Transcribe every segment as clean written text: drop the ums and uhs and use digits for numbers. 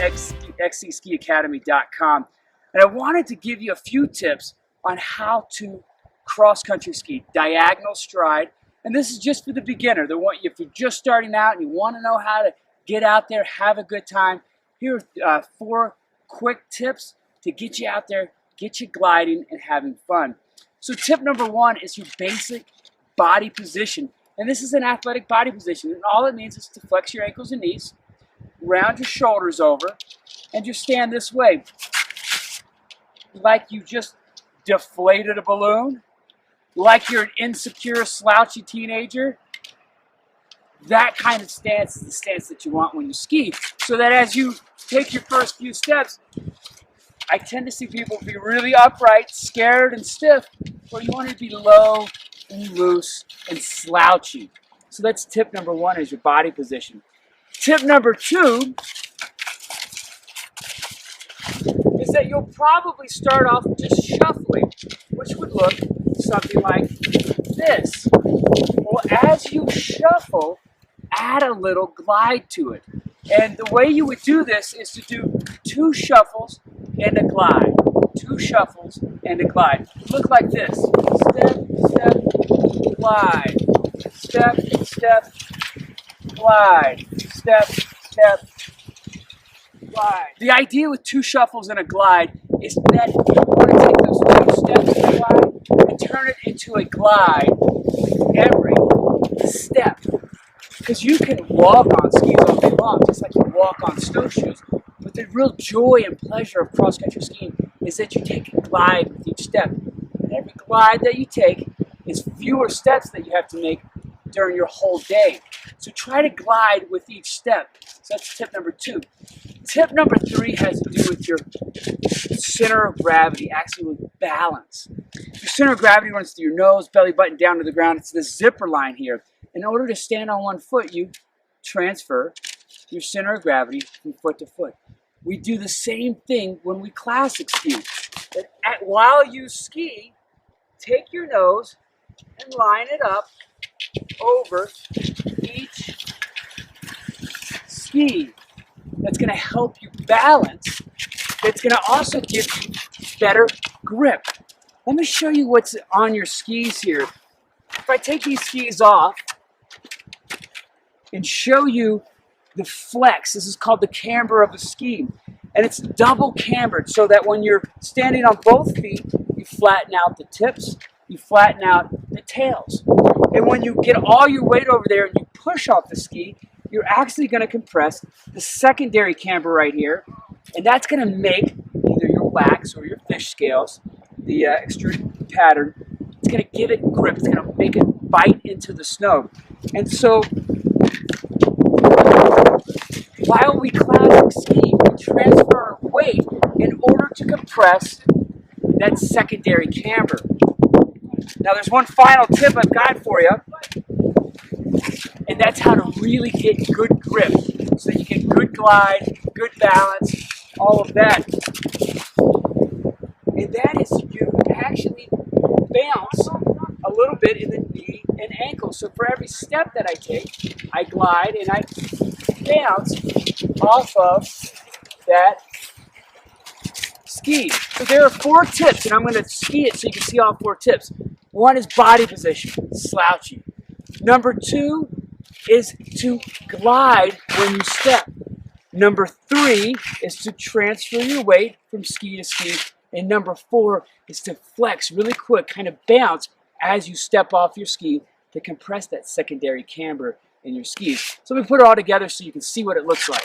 xcskiacademy.com, and I wanted to give you a few tips on how to cross-country ski, diagonal stride. And this is just for the beginner. If you're just starting out and you want to know how to get out there, have a good time, here are 4 quick tips to get you out there, get you gliding and having fun. So tip number 1 is your basic body position. And this is an athletic body position. And all it means is to flex your ankles and knees, round your shoulders over, and just stand this way. Like you just deflated a balloon, like you're an insecure, slouchy teenager. That kind of stance is the stance that you want when you ski. So that as you take your first few steps, I tend to see people be really upright, scared, and stiff, or you want to be low and loose and slouchy. So that's tip number 1, is your body position. Tip number 2 is that you'll probably start off just shuffling, which would look something like this. Well, as you shuffle, add a little glide to it. And the way you would do this is to do 2 shuffles and a glide. 2 shuffles and a glide. Look like this. Step, step, glide. Step, step, glide. Step, step, glide. The idea with 2 shuffles and a glide is that you want to take those 2 steps and glide and turn it into a glide with every step. Because you can walk on skis all day long, just like you walk on snowshoes. But the real joy and pleasure of cross-country skiing is that you take a glide with each step. And every glide that you take is fewer steps that you have to make during your whole day. So try to glide with each step. So that's tip number 2. Tip number 3 has to do with your center of gravity, actually with balance. Your center of gravity runs through your nose, belly button down to the ground. It's the zipper line here. In order to stand on one foot, you transfer your center of gravity from foot to foot. We do the same thing when we classic ski. While you ski, take your nose and line it up over each ski. That's going to help you balance. It's going to also give you better grip. Let me show you what's on your skis here. If I take these skis off and show you the flex, this is called the camber of a ski. And it's double cambered so that when you're standing on both feet, you flatten out the tips, you flatten out the tails. And when you get all your weight over there and you push off the ski, you're actually going to compress the secondary camber right here. And that's going to make either your wax or your fish scales, the extruded pattern, it's going to give it grip. It's going to make it bite into the snow. And so while we classic ski, we transfer our weight in order to compress that secondary camber. Now there's one final tip I've got for you, and that's how to really get good grip so that you get good glide, good balance, all of that. And that is you actually bounce a little bit in the knee and ankle. So for every step that I take, I glide and I bounce off of that ski. So there are 4 tips, and I'm going to ski it so you can see all 4 tips. 1 is body position, slouchy. Number 2 is to glide when you step. Number 3 is to transfer your weight from ski to ski. And number 4 is to flex really quick, kind of bounce as you step off your ski to compress that secondary camber in your skis. So let me put it all together so you can see what it looks like.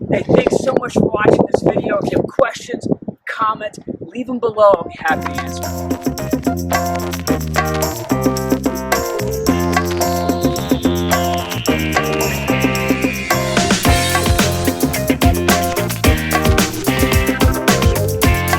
Hey, thanks so much for watching this video. If you have questions, comments, leave them below. I'll be happy to answer.